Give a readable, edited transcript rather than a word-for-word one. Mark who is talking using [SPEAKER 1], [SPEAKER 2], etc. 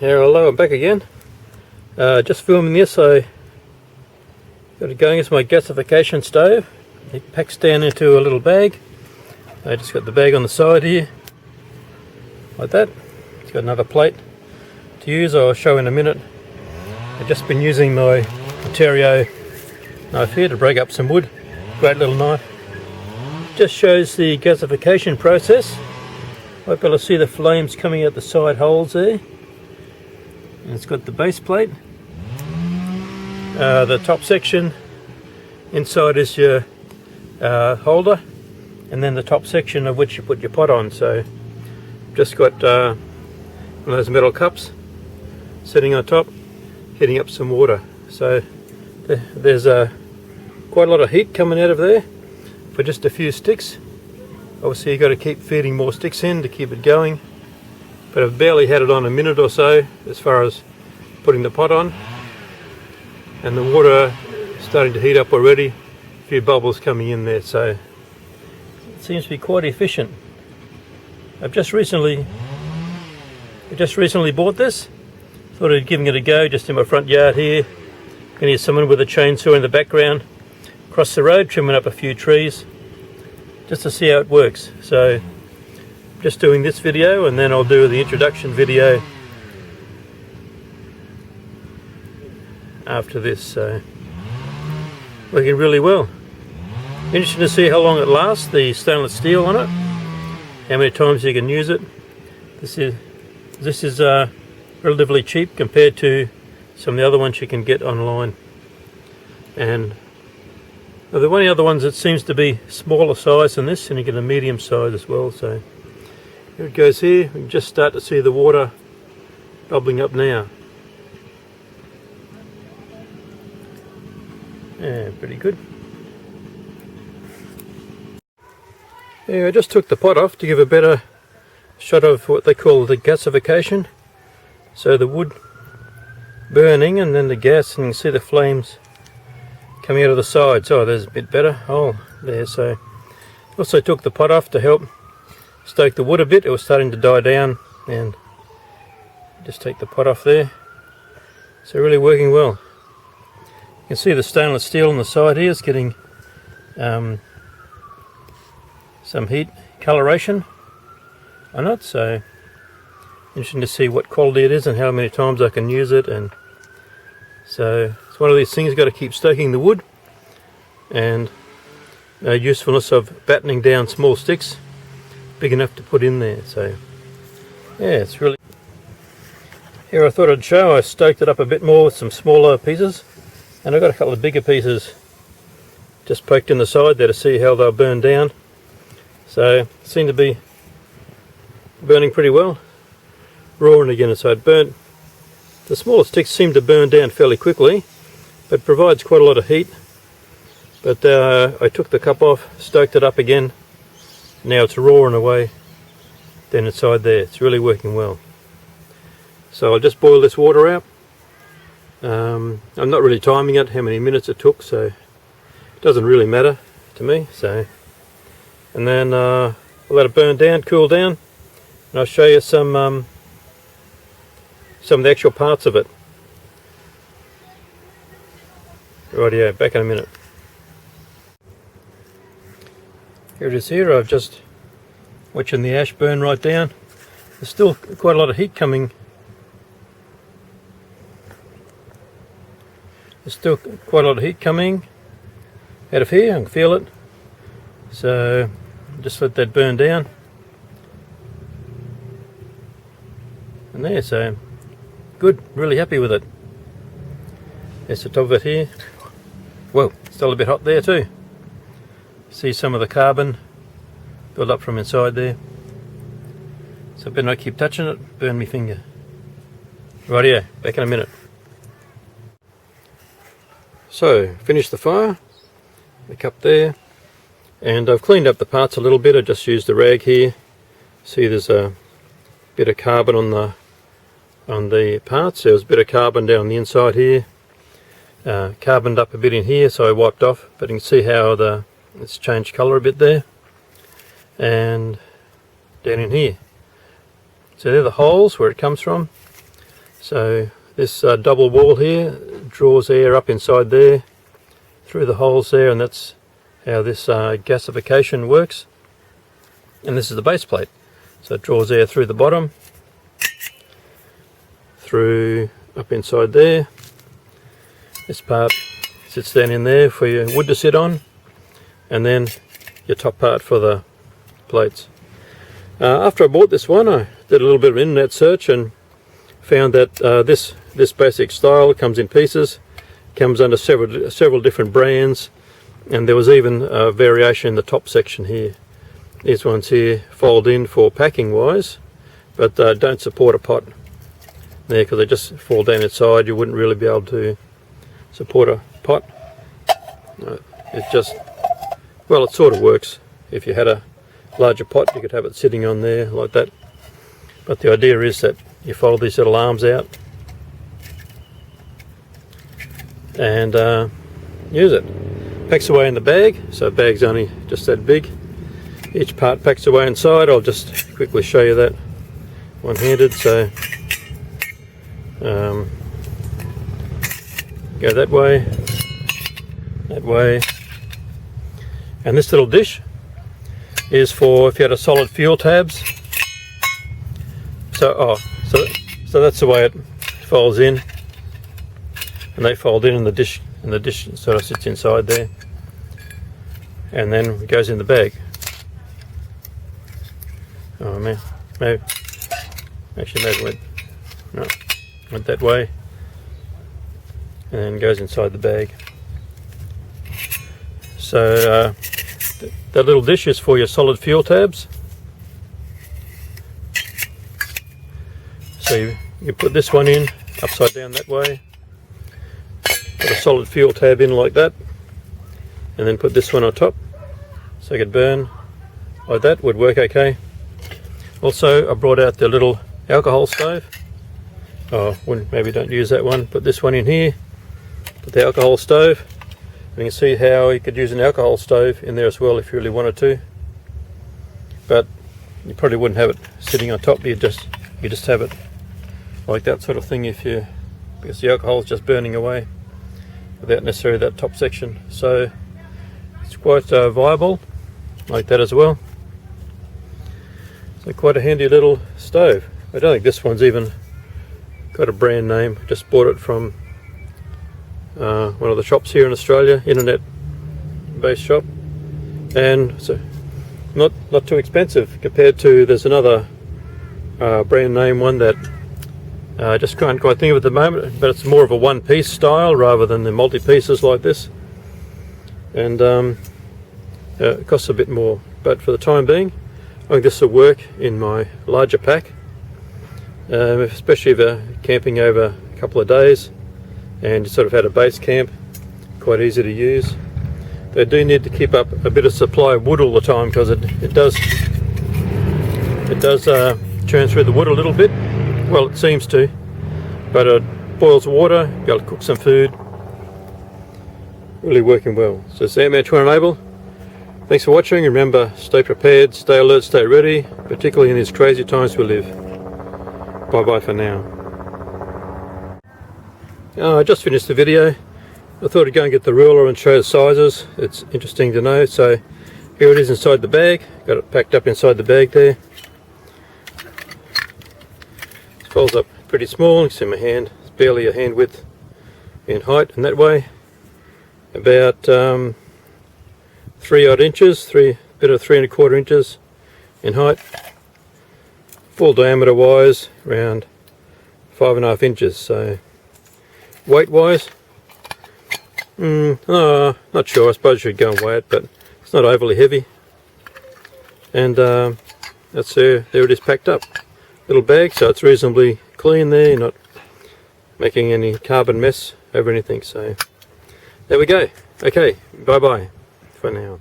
[SPEAKER 1] Here, hello, I'm back again. Just filming this. I got it going as my gasification stove. It packs down into a little bag. I just got the bag on the side here, like that. It's got another plate to use. I'll show in a minute. I've just been using my Ontario knife here to break up some wood. Great little knife. Just shows the gasification process. Hope you'll see the flames coming out the side holes there. And it's got the base plate. The top section inside is your holder, and then the top section of which you put your pot on. So just got one of those metal cups sitting on top, heating up some water. So there's quite a lot of heat coming out of there for just a few sticks. Obviously you've got to keep feeding more sticks in to keep it going. But I've barely had it on a minute or so as far as putting the pot on, and the water starting to heat up already. A few bubbles coming in there, so it seems to be quite efficient. I've just recently bought this. Thought of giving it a go just in my front yard here. You can hear someone with a chainsaw in the background across the road trimming up a few trees, just to see how it works. So just doing this video, and then I'll do the introduction video after this. So working really well. Interesting to see how long it lasts, the stainless steel on it, how many times you can use it. This is relatively cheap compared to some of the other ones you can get online. And the only other ones that seems to be smaller size than this, and you get a medium size as well. So here it goes here. We can just start to see the water bubbling up now. Yeah, pretty good. Yeah, I just took the pot off to give a better shot of what they call the gasification. So the wood burning and then the gas, and you can see the flames coming out of the sides. Oh, there's a bit better. Oh, there. So also took the pot off to help stoke the wood a bit. It was starting to die down, and just take the pot off there. So really working well. You can see the stainless steel on the side here is getting some heat coloration on it. So interesting to see what quality it is and how many times I can use it. And so it's one of these things, you've got to keep stoking the wood, and usefulness of battening down small sticks big enough to put in there. So yeah, it's really here. I thought I'd show, I stoked it up a bit more with some smaller pieces, and I've got a couple of bigger pieces just poked in the side there to see how they'll burn down. So seem to be burning pretty well. Roaring again, so it burnt. The smaller sticks seem to burn down fairly quickly, but provides quite a lot of heat. But I took the cup off, stoked it up again. Now it's roaring away down inside there. It's really working well. So I'll just boil this water out. I'm not really timing it, how many minutes it took, so it doesn't really matter to me. So, and then I'll let it burn down, cool down, and I'll show you some of the actual parts of it. Rightio, back in a minute. Here it is here. I've just watching the ash burn right down. There's still quite a lot of heat coming. There's still quite a lot of heat coming out of here. I can feel it. So just let that burn down. And there, so good. Really happy with it. There's the top of it here. Whoa, still a bit hot there too. See some of the carbon build up from inside there. So I better not keep touching it, burn my finger. Rightio, back in a minute. So, finished the fire, the cup there, and I've cleaned up the parts a little bit. I just used the rag here. See, there's a bit of carbon on the parts. There was a bit of carbon down the inside here. Carboned up a bit in here, so I wiped off, but you can see how it's changed colour a bit there. And down in here. So they're the holes where it comes from. So this double wall here draws air up inside there through the holes there, and that's how this gasification works. And this is the base plate, so it draws air through the bottom, through up inside there. This part sits down in there for your wood to sit on, and then your top part for the plates. After I bought this one, I did a little bit of internet search and found that this basic style comes in pieces, comes under several different brands, and there was even a variation in the top section here. These ones here fold in for packing wise, but don't support a pot there because they just fall down inside. You wouldn't really be able to support a pot. It just, well, it sort of works. If you had a larger pot, you could have it sitting on there like that, but the idea is that you fold these little arms out and use it. Packs away in the bag, so the bag's only just that big. Each part packs away inside. I'll just quickly show you that one-handed. So go that way, and this little dish is for if you had a solid fuel tabs. So that's the way it folds in, and they fold in, and the dish sort of sits inside there, and then it goes in the bag. Oh man, maybe went that way, and then goes inside the bag. So that little dish is for your solid fuel tabs. So you put this one in upside down that way, put a solid fuel tab in like that, and then put this one on top so it could burn like that. Would work okay. Also, I brought out the little alcohol stove. Maybe don't use that one. Put this one in here, put the alcohol stove, and you can see how you could use an alcohol stove in there as well if you really wanted to, but you probably wouldn't have it sitting on top. You just have it like that sort of thing because the alcohol is just burning away without necessarily that top section. So it's quite viable like that as well. So quite a handy little stove. I don't think this one's even got a brand name. Just bought it from one of the shops here in Australia, internet based shop, and so not too expensive compared to, there's another brand name one that I just can't quite think of at the moment, but it's more of a one-piece style rather than the multi-pieces like this, and it costs a bit more, but for the time being I think this will work in my larger pack, especially if you're camping over a couple of days and you sort of had a base camp. Quite easy to use. They do need to keep up a bit of supply of wood all the time because it does churn through the wood a little bit. Well, it seems to, but it boils water, be able to cook some food. Really working well. So Sam H One Enable. Thanks for watching. Remember, stay prepared, stay alert, stay ready, particularly in these crazy times we live. Bye bye for now. I just finished the video. I thought I'd go and get the ruler and show the sizes. It's interesting to know. So here it is inside the bag. Got it packed up inside the bag there. It folds up pretty small. You can see my hand. It's barely a hand width in height, and that way about 3 odd inches, bit of 3 1/4 inches in height. Full diameter wise around 5 1/2 inches. So weight wise, not sure. I suppose you should go and weigh it, but it's not overly heavy. And that's there it is packed up. Little bag, so it's reasonably clean there. You're not making any carbon mess over anything. So there we go. Okay, bye bye for now.